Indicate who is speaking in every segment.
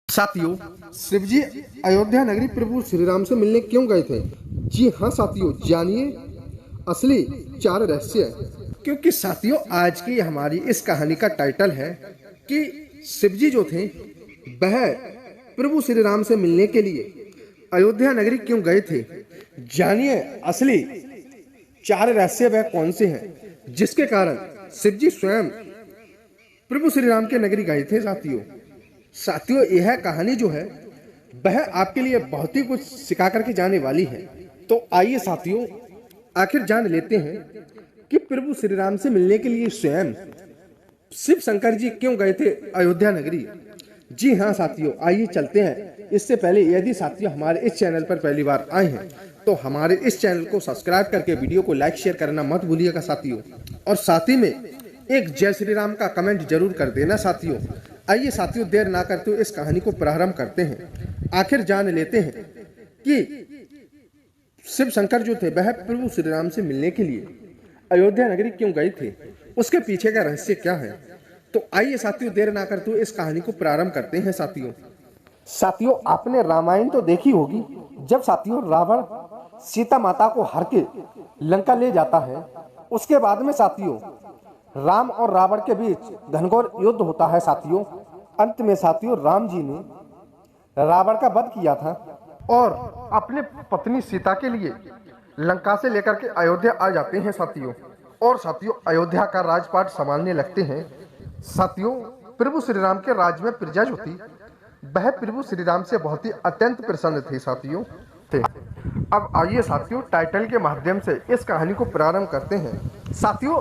Speaker 1: साथियों, शिवजी अयोध्या नगरी प्रभु श्री राम से मिलने क्यों गए थे? जी हाँ साथियों, जानिए असली 4 रहस्य। क्योंकि साथियों, आज की हमारी इस कहानी का टाइटल है कि शिवजी जो थे वह प्रभु श्री राम से मिलने के लिए अयोध्या नगरी क्यों गए थे। जानिए असली 4 रहस्य वह कौन से हैं जिसके कारण शिवजी स्वयं प्रभु श्री राम के नगरी गए थे। साथियों, यह कहानी जो है वह आपके लिए बहुत ही कुछ सिखा करके जाने वाली है। तो आइए साथियों, आखिर जान लेते हैं कि प्रभु श्री राम से मिलने के लिए स्वयं शिव शंकर जी क्यों गए थे अयोध्या नगरी। जी हाँ साथियों, आइए चलते हैं। इससे पहले यदि साथियों हमारे इस चैनल पर पहली बार आए हैं तो हमारे इस चैनल को सब्सक्राइब करके वीडियो को लाइक शेयर करना मत भूलिएगा साथियों, और साथ ही में एक जय श्री राम का कमेंट जरूर कर देना साथियों। आइए साथियों, देर ना करते हुए इस कहानी को प्रारंभ करते हैं। आखिर जान लेते हैं कि शिव शंकर जो थे वह प्रभु श्री राम से मिलने के लिए अयोध्या नगरी क्यों गए थे, उसके पीछे का रहस्य क्या है। तो आइए साथियों, देर ना करते हुए इस कहानी को प्रारंभ करते हैं साथियों, आपने रामायण तो देखी होगी। जब साथियों रावण सीता माता को हर के लंका ले जाता है, उसके बाद में साथियों राम और रावण के बीच घनघोर युद्ध होता है साथियों। अंत में साथियों राम जी ने रावण का वध किया था और अपने पत्नी सीता के लिए लंका से लेकर के अयोध्या आ जाते हैं साथियों, और साथियों अयोध्या का राजपाट संभालने लगते हैं। साथियों, प्रभु श्री राम के राज में प्रजा जो थी वह प्रभु श्री राम से बहुत ही अत्यंत प्रसन्न थे साथियों। अब आइए साथियों, टाइटल के माध्यम से इस कहानी को प्रारंभ करते हैं। साथियों,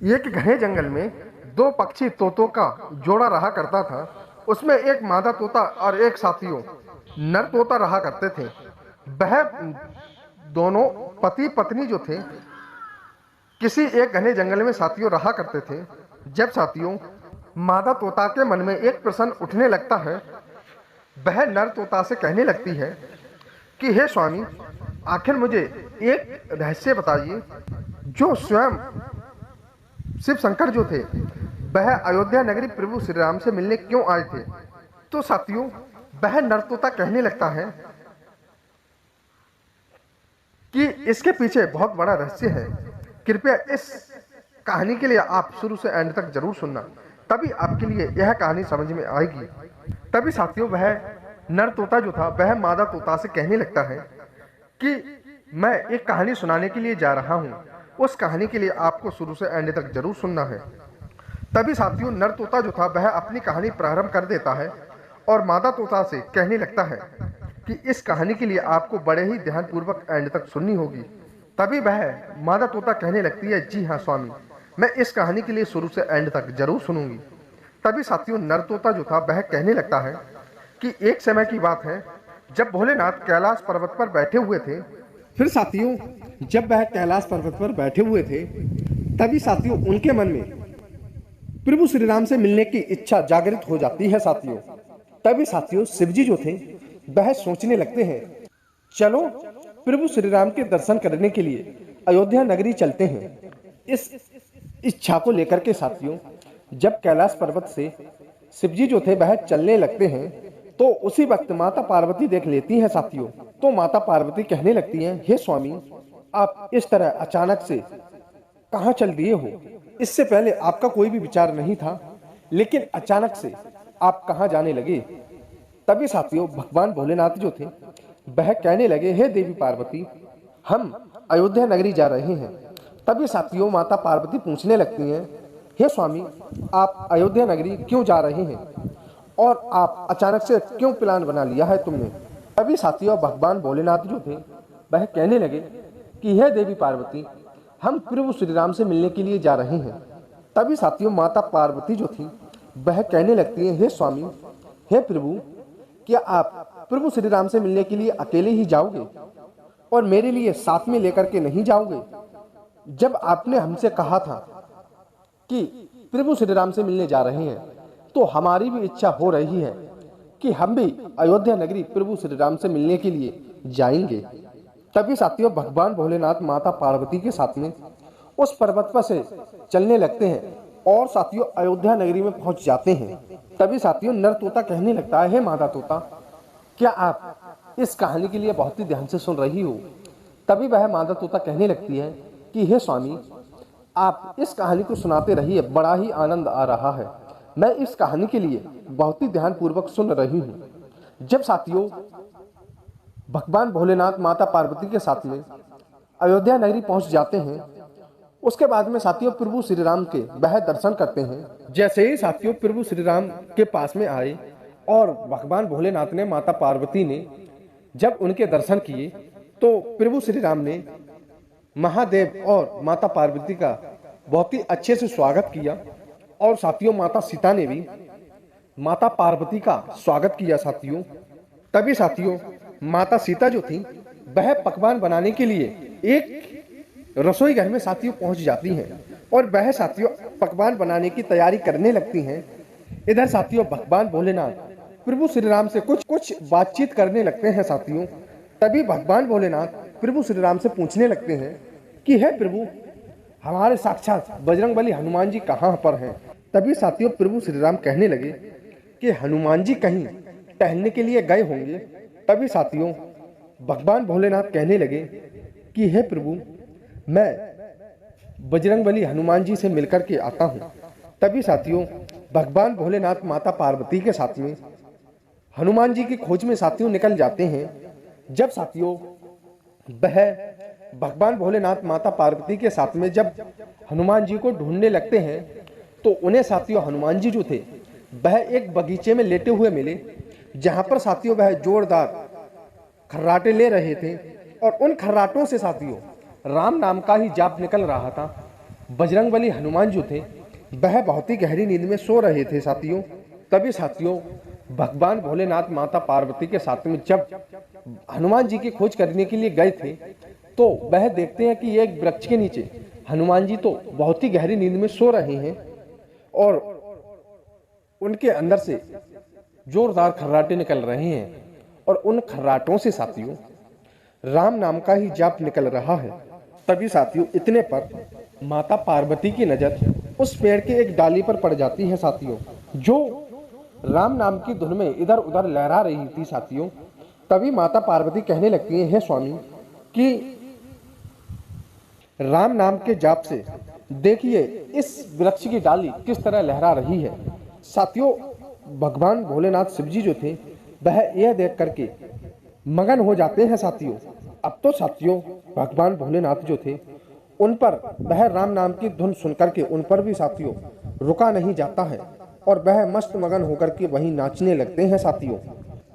Speaker 1: एक घने जंगल में 2 पक्षी तोतों का जोड़ा रहा करता था। उसमें एक मादा तोता और एक साथियों नर तोता रहा करते थे। वह दोनों पति पत्नी जो थे किसी एक घने जंगल में साथियों रहा करते थे। जब साथियों मादा तोता के मन में एक प्रश्न उठने लगता है, वह नर तोता से कहने लगती है कि हे स्वामी, आखिर मुझे एक रहस्य बताइए जो स्वयं शिव शंकर जो थे वह अयोध्या नगरी प्रभु श्री राम से मिलने क्यों आए थे। तो साथियों वह नर तोता कहने लगता है कि इसके पीछे बहुत बड़ा रहस्य है। कृपया इस कहानी के लिए आप शुरू से एंड तक जरूर सुनना, तभी आपके लिए यह कहानी समझ में आएगी। तभी साथियों वह नर तोता जो था वह मादा तोता से कहने लगता है कि मैं एक कहानी सुनाने के लिए जा रहा हूँ, उस कहानी के लिए आपको शुरू से एंड तक जरूर सुनना है। तभी साथियों नर तोता जो था वह अपनी कहानी प्रारंभ कर देता है और मादा तोता से कहने लगता है कि इस कहानी के लिए आपको बड़े ही ध्यानपूर्वक एंड तक सुननी होगी। तभी वह मादा तोता कहने लगती है, जी हाँ स्वामी, मैं इस कहानी के लिए शुरू से एंड तक जरूर सुनूंगी। तभी साथियों नर तोता जो था वह कहने लगता है कि एक समय की बात है जब भोलेनाथ कैलाश पर्वत पर बैठे हुए थे। फिर साथियों जब वह कैलाश पर्वत पर बैठे हुए थे तभी साथियों उनके मन में प्रभु श्री राम से मिलने की इच्छा जागृत हो जाती है साथियों। तभी साथियों शिवजी जो थे वह सोचने लगते हैं, चलो प्रभु श्री राम के दर्शन करने के लिए अयोध्या नगरी चलते हैं। इस इच्छा को लेकर के साथियों जब कैलाश पर्वत से शिवजी जो थे वह चलने लगते हैं तो उसी वक्त माता पार्वती देख लेती हैं साथियों। तो माता पार्वती कहने लगती हैं, हे स्वामी, आप इस तरह अचानक से कहाँ चल दिए हो? इससे पहले आपका कोई भी विचार नहीं था, लेकिन अचानक से आप कहाँ जाने लगे? तभी साथियों भगवान भोलेनाथ जो थे वह कहने लगे, हे देवी पार्वती, हम अयोध्या नगरी जा रहे हैं। तभी साथियों माता पार्वती पूछने लगती हैं, हे स्वामी, आप अयोध्या नगरी क्यों जा रहे हैं और आप अचानक से क्यों प्लान बना लिया है तुमने? तभी साथियों भगवान भोलेनाथ जो थे वह कहने लगे कि हे देवी पार्वती, हम प्रभु श्री राम से मिलने के लिए जा रहे हैं। तभी साथियों माता पार्वती जो थी वह कहने लगती है, हे स्वामी, हे प्रभु, क्या आप प्रभु श्री राम से मिलने के लिए अकेले ही जाओगे और मेरे लिए साथ में लेकर के नहीं जाओगे? जब आपने हमसे कहा था कि प्रभु श्री राम से मिलने जा रहे हैं तो हमारी भी इच्छा हो रही है कि हम भी अयोध्या नगरी प्रभु श्री राम से मिलने के लिए जाएंगे। तभी साथियों भगवान भोलेनाथ माता पार्वती के साथ में उस पर्वत पर से चलने लगते हैं और साथियों अयोध्या नगरी में पहुंच जाते हैं। तभी साथियों नर तोता कहने लगता है, हे मादा तोता, क्या आप इस कहानी के लिए बहुत ही ध्यान से सुन रही हो? तभी वह मादा तोता कहने लगती है कि हे स्वामी, आप इस कहानी को सुनाते रहिए, बड़ा ही आनंद आ रहा है। मैं इस कहानी के लिए बहुत ही ध्यानपूर्वक सुन रही हूँ। जब साथियों भगवान भोलेनाथ माता पार्वती के साथ में अयोध्या नगरी पहुंच जाते हैं, उसके बाद में साथियों प्रभु श्री राम के वह दर्शन करते हैं। जैसे ही साथियों प्रभु श्री राम के पास में आए और भगवान भोलेनाथ ने माता पार्वती ने जब उनके दर्शन किए, तो प्रभु श्री राम ने महादेव और माता पार्वती का बहुत ही अच्छे से स्वागत किया और साथियों माता सीता ने भी माता पार्वती का स्वागत किया साथियों। तभी साथियों माता सीता जो थी वह पकवान बनाने के लिए एक रसोई घर में साथियों पहुंच जाती हैं और वह साथियों पकवान बनाने की तैयारी करने लगती हैं। इधर साथियों भगवान भोलेनाथ प्रभु श्री राम से कुछ बातचीत करने लगते हैं साथियों। तभी भगवान भोलेनाथ प्रभु श्री राम से पूछने लगते हैं कि हे प्रभु, हमारे साक्षात बजरंगबली हनुमान जी कहाँ पर हैं? तभी साथियों प्रभु श्री राम कहने लगे कि हनुमान जी कहीं टहलने के लिए गए होंगे। तभी साथियों भगवान भोलेनाथ कहने लगे कि हे प्रभु, मैं बजरंगबली हनुमान जी से मिलकर के आता हूँ। तभी साथियों भगवान भोलेनाथ माता पार्वती के साथ में हनुमान जी की खोज में साथियों निकल जाते हैं। जब साथियों वह भगवान भोलेनाथ माता पार्वती के साथ में जब हनुमान जी को ढूंढने लगते हैं, तो उन्हें साथियों हनुमान जी जो थे वह एक बगीचे में लेटे हुए मिले, जहां पर साथियों वह जोरदार खर्राटे ले रहे थे और उन खर्राटों से साथियों राम नाम का ही जाप निकल रहा था। बजरंगबली हनुमान जो थे वह बहुत ही गहरी नींद में सो रहे थे साथियों। तभी साथियों भगवान भोलेनाथ माता पार्वती के साथ में जब हनुमान जी की खोज करने के लिए गए थे, तो वह देखते हैं कि एक वृक्ष के नीचे हनुमान जी तो बहुत ही गहरी नींद में सो रहे हैं और उनके अंदर से जोरदार खर्राटे निकल रहे हैं और उन खर्राटों से साथियों राम नाम का ही जाप निकल रहा है। तभी साथियों इतने पर माता पार्वती की नजर उस पेड़ के एक डाली पर पड़ जाती है साथियों, जो राम नाम की धुन में इधर उधर लहरा रही थी साथियों। तभी माता पार्वती कहने लगती है, हे स्वामी, कि राम नाम के जाप से देखिए इस वृक्ष की डाली किस तरह लहरा रही है। साथियों भगवान भोलेनाथ शिव जी जो थे वह यह देख करके मगन हो जाते हैं साथियों। अब तो साथियों भगवान भोलेनाथ जो थे उन पर वह राम नाम की धुन सुन करके उन पर भी साथियों रुका नहीं जाता है और वह मस्त मगन होकर के वहीं नाचने लगते हैं साथियों।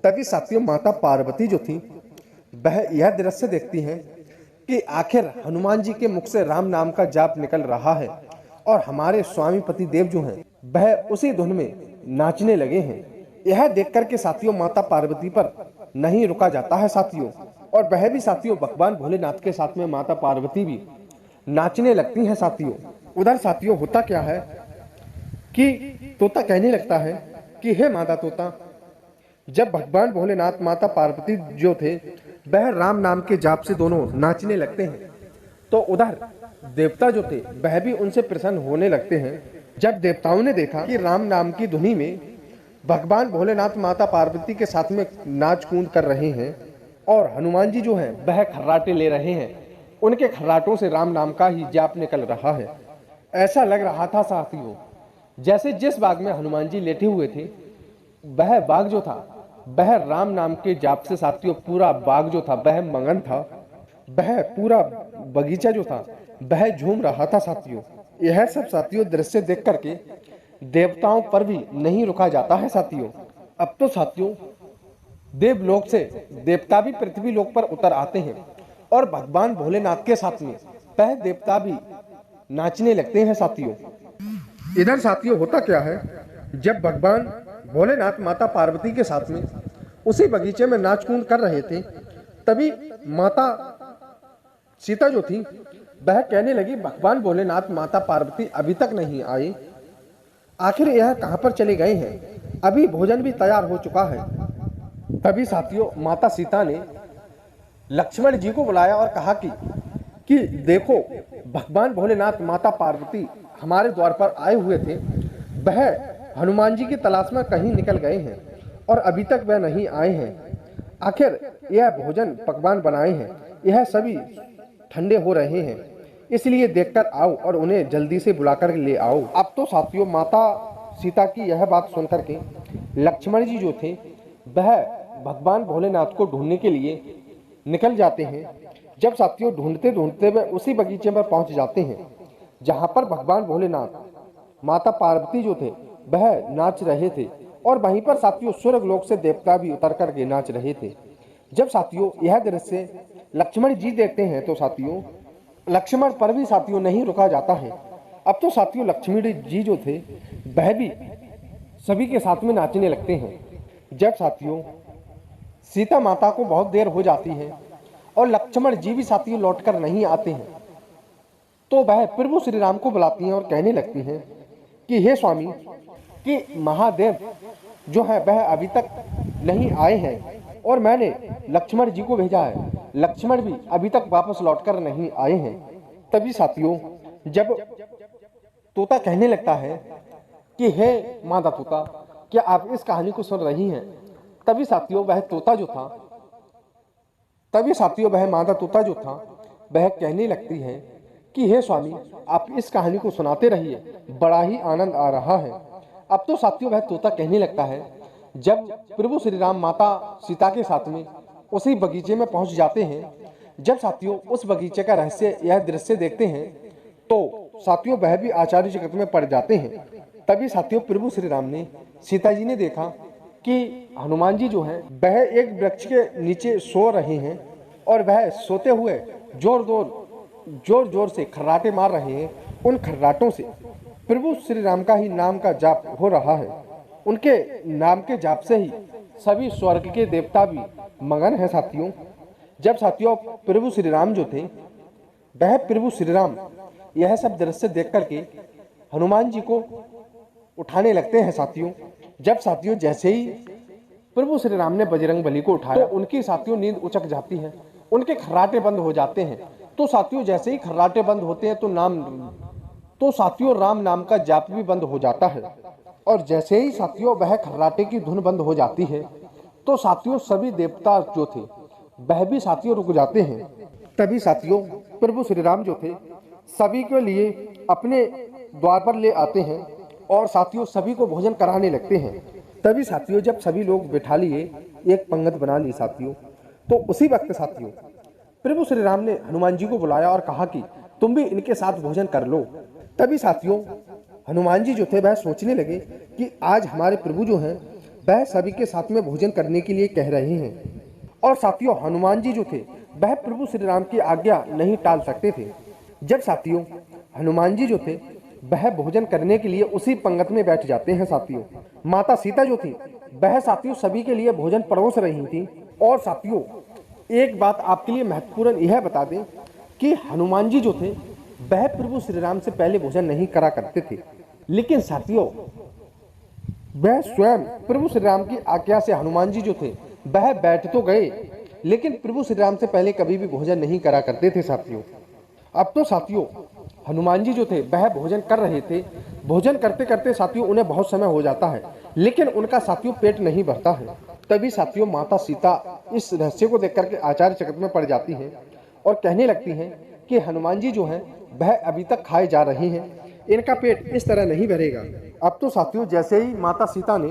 Speaker 1: तभी साथियों माता पार्वती जो थी वह यह दृश्य देखती हैं कि आखिर हनुमान जी के मुख से राम नाम का जाप निकल रहा है और हमारे स्वामी पति देव जो हैं वह उसी धुन में नाचने लगे हैं। यह देख करके साथियों माता पार्वती पर नहीं रुका जाता है साथियों और वह भी साथियों भगवान भोलेनाथ के साथ में माता पार्वती भी नाचने लगती हैं साथियों। उधर साथियों होता क्या है कि तोता कहने लगता है कि हे माता तोता, जब भगवान भोलेनाथ माता पार्वती जो थे वह राम नाम के जाप से दोनों नाचने लगते हैं, तो उधर देवता जो थे वह भी उनसे प्रसन्न होने लगते हैं। जब देवताओं ने देखा कि राम नाम की धुनी में भगवान भोलेनाथ माता पार्वती के साथ में नाच कूद कर रहे हैं और हनुमान जी जो हैं वह खर्राटे ले रहे हैं, उनके खर्राटों से राम नाम का ही जाप निकल रहा है। ऐसा लग रहा था साथियों जैसे जिस बाग में हनुमान जी लेटे हुए थे वह बाग जो था वह राम नाम के जाप से साथियों पूरा बाग जो था वह मगन था, वह पूरा बगीचा जो था वह झूम रहा था साथियों। यह सब साथियों दृश्य देख करके देवताओं पर भी नहीं रुका जाता है साथियों। अब तो साथियों देवलोक से देवता भी पृथ्वी लोक पर उतर आते हैं और भगवान भोलेनाथ के साथ में वह देवता भी नाचने लगते हैं साथियों। इधर साथियों होता क्या है, जब भगवान भोलेनाथ माता पार्वती के साथ में उसी बगीचे में नाच कूद कर रहे थे, तभी माता सीता जो थी वह कहने लगी, भगवान भोलेनाथ माता पार्वती अभी तक नहीं आए, आखिर यह कहां पर चले गए हैं? अभी भोजन भी तैयार हो चुका है। तभी साथियों माता सीता ने लक्ष्मण जी को बुलाया और कहा कि देखो भगवान भोलेनाथ माता पार्वती हमारे द्वार पर आए हुए थे वह हनुमान जी की तलाश में कहीं निकल गए हैं और अभी तक वह नहीं आए हैं। आखिर यह भोजन पकवान बनाए हैं, यह सभी ठंडे हो रहे हैं, इसलिए देखकर आओ और उन्हें जल्दी से बुलाकर ले आओ। अब तो साथियों माता सीता की यह बात सुनकर के लक्ष्मण जी जो थे वह भगवान भोलेनाथ को ढूंढने के लिए निकल जाते हैं। जब साथियों ढूंढते ढूंढते वह उसी बगीचे पर पहुंच जाते हैं जहां पर भगवान भोलेनाथ माता पार्वती जो थे वह नाच रहे थे और वहीं पर साथियों स्वर्ग लोक से देवता भी उतर करके नाच रहे थे। जब साथियों यह दृश्य लक्ष्मण जी देखते हैं तो साथियों लक्ष्मण पर भी साथियों नहीं रुका जाता है। अब तो साथियों लक्ष्मण जी जो थे वह भी सभी के साथ में नाचने लगते हैं। जब साथियों सीता माता को बहुत देर हो जाती है और लक्ष्मण जी भी साथियों लौटकर नहीं आते हैं तो वह प्रभु श्री राम को बुलाती हैं और कहने लगती हैं कि हे स्वामी, कि महादेव जो है वह अभी तक नहीं आए हैं और मैंने लक्ष्मण जी को भेजा है, लक्ष्मण भी अभी तक वापस लौटकर नहीं आए हैं। तभी साथियों जब तोता कहने लगता है कि हे माता तोता, क्या आप इस कहानी को सुन रही हैं? तभी साथियों वह तोता जो था वह माता तोता जो था वह कहने लगती है कि हे स्वामी, आप इस कहानी को सुनाते रहिए, बड़ा ही आनंद आ रहा है। अब तो साथियों वह तोता कहने लगता है जब प्रभु श्री राम माता सीता के साथ में उसी बगीचे में पहुंच जाते हैं, जब साथियों उस बगीचे का रहस्य यह दृश्य देखते हैं तो साथियों वह भी आश्चर्य जगत में पड़ जाते हैं। तभी साथियों प्रभु श्री राम ने सीता जी ने देखा कि हनुमान जी जो हैं वह एक वृक्ष के नीचे सो रहे हैं और वह सोते हुए जोर जोर से खर्राटे मार रहे हैं। उन खर्राटों से प्रभु श्री राम का ही नाम का जाप हो रहा है। उनके नाम के जाप से ही सभी स्वर्ग के देवता भी मगन है साथियों। जब साथियों प्रभु श्री राम जो थे वह प्रभु श्री राम यह सब दृश्य देख करके हनुमान जी को उठाने लगते हैं साथियों। जब साथियों जैसे ही प्रभु श्री राम ने बजरंगबली को उठाया तो उनकी साथियों नींद उचक जाती है, उनके खर्राटे बंद हो जाते हैं। तो साथियों जैसे ही खर्राटे बंद होते हैं तो साथियों राम नाम का जाप भी बंद हो जाता है और जैसे ही साथियों वह खर्राटे की धुन बंद हो जाती है तो साथियों सभी देवता जो थे वह भी साथियों रुक जाते हैं। तभी साथियों प्रभु श्री राम जो थे सभी के लिए अपने द्वार पर ले आते हैं और साथियों सभी को भोजन कराने लगते हैं। तभी साथियों जब सभी लोग बैठा लिए, एक पंगत बना ली साथियों, तो उसी वक्त साथियों प्रभु श्री राम ने हनुमान जी को बुलाया और कहा कि तुम भी इनके साथ भोजन कर लो। तभी साथियों हनुमान जी जो थे वह सोचने लगे कि आज हमारे प्रभु जो हैं वह सभी के साथ में भोजन करने के लिए कह रहे हैं और साथियों हनुमान जी जो थे वह प्रभु श्री राम की आज्ञा नहीं टाल सकते थे। जब साथियों हनुमान जी जो थे वह भोजन करने के लिए उसी पंगत में बैठ जाते हैं साथियों, माता सीता जो थी वह साथियों सभी के लिए भोजन परोस रही थी। और साथियों एक बात आपके लिए महत्वपूर्ण यह बता दें कि हनुमान जी जो थे वह प्रभु श्री राम से पहले भोजन नहीं करा करते थे, लेकिन साथियों वह स्वयं प्रभु श्री राम की आज्ञा से हनुमान जी जो थे वह बैठ तो गए लेकिन प्रभु श्री राम से पहले कभी भी भोजन नहीं करा करते थे साथियों। अब तो साथियों हनुमान जी जो थे वह भोजन कर रहे थे, भोजन करते करते साथियों उन्हें बहुत समय हो जाता है लेकिन उनका साथियों पेट नहीं भरता है। तभी साथियों माता सीता इस रहस्य को देख करके आश्चर्य चकित में पड़ जाती हैं और कहने लगती हैं कि हनुमान जी जो हैं वह अभी तक खाए जा रहे हैं, इनका पेट इस तरह नहीं भरेगा। अब तो साथियों जैसे ही माता सीता ने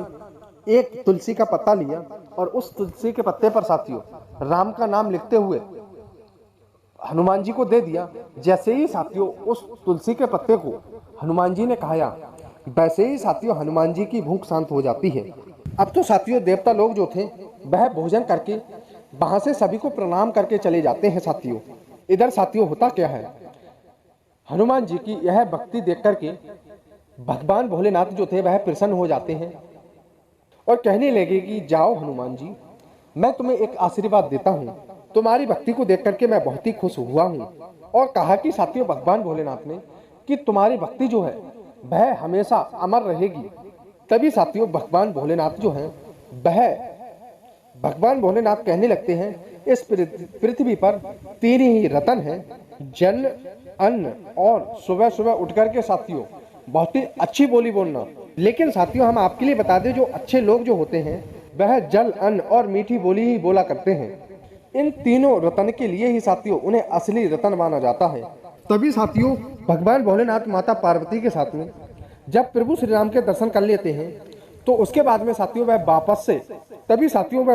Speaker 1: एक तुलसी का पत्ता लिया और उस तुलसी के पत्ते पर साथियों राम का नाम लिखते हुए हनुमान जी को दे दिया। जैसे ही साथियों उस तुलसी के पत्ते को हनुमान जी ने खाया वैसे ही साथियों हनुमान जी की भूख शांत हो जाती है। अब तो साथियों देवता लोग जो थे वह भोजन करके वहां से सभी को प्रणाम करके चले जाते हैं साथियों। इधर साथियों होता क्या है, हनुमान जी की यह भक्ति देख करके भगवान भोलेनाथ जो थे वह प्रसन्न हो जाते हैं और कहने लगे कि जाओ हनुमान जी, मैं तुम्हें एक आशीर्वाद देता हूँ, तुम्हारी भक्ति को देख करके मैं बहुत ही खुश हुआ हूँ। और कहा कि साथियों भगवान भोलेनाथ ने कि तुम्हारी भक्ति जो है वह हमेशा अमर रहेगी। तभी साथियों भगवान भोलेनाथ जो हैं वह भगवान भोलेनाथ कहने लगते हैं इस पृथ्वी पर 3 ही रतन हैं, जल, अन्न और सुबह सुबह उठ करके साथियों बहुत ही अच्छी बोली बोलना। लेकिन साथियों हम आपके लिए बता दें, जो अच्छे लोग जो होते हैं वह जल, अन्न और मीठी बोली ही बोला करते हैं। इन तीनों रतन के लिए ही साथियों उन्हें असली रतन माना जाता है। तभी साथियों भगवान भोलेनाथ माता पार्वती के साथ में जब प्रभु श्री राम के दर्शन कर लेते हैं तो उसके बाद में साथियों वह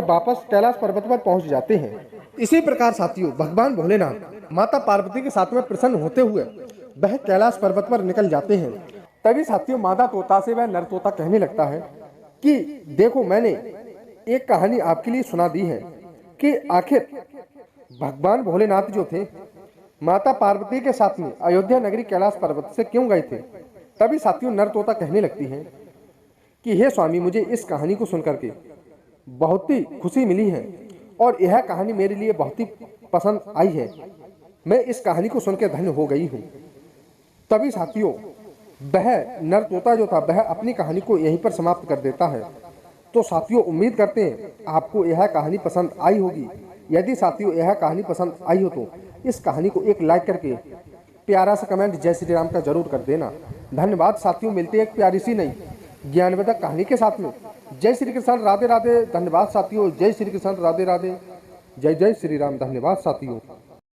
Speaker 1: वापस कैलाश पर्वत पर पहुंच जाते हैं। इसी प्रकार साथियों भगवान भोलेनाथ माता पार्वती के साथ में प्रसन्न होते हुए वह कैलाश पर्वत पर निकल जाते हैं। तभी साथियों मादा तोता से वह नर तोता कहने लगता है कि देखो, मैंने एक कहानी आपके लिए सुना दी है कि आखिर भगवान भोलेनाथ जो थे माता पार्वती के साथ में अयोध्या नगरी कैलाश पर्वत से क्यों गए थे। तभी साथियों नर तोता कहने लगती है कि हे स्वामी, मुझे इस कहानी को सुनकर के बहुत ही खुशी मिली है और यह कहानी मेरे लिए बहुत ही पसंद आई है। मैं इस कहानी को सुनकर धन्य हो गई हूँ। तभी साथियों वह नर तोता जो था वह अपनी कहानी को यहीं पर समाप्त कर देता है। तो साथियों उम्मीद करते हैं आपको यह कहानी पसंद आई होगी। यदि साथियों यह कहानी पसंद आई हो तो इस कहानी को एक लाइक करके प्यारा सा कमेंट जय श्री राम का जरूर कर देना। धन्यवाद साथियों, मिलते हैं एक प्यारी सी नई ज्ञानवर्धक कहानी के साथ में। जय श्री कृष्ण, राधे राधे। धन्यवाद साथियों, जय श्री कृष्ण, राधे राधे, जय जय श्री राम। धन्यवाद साथियों।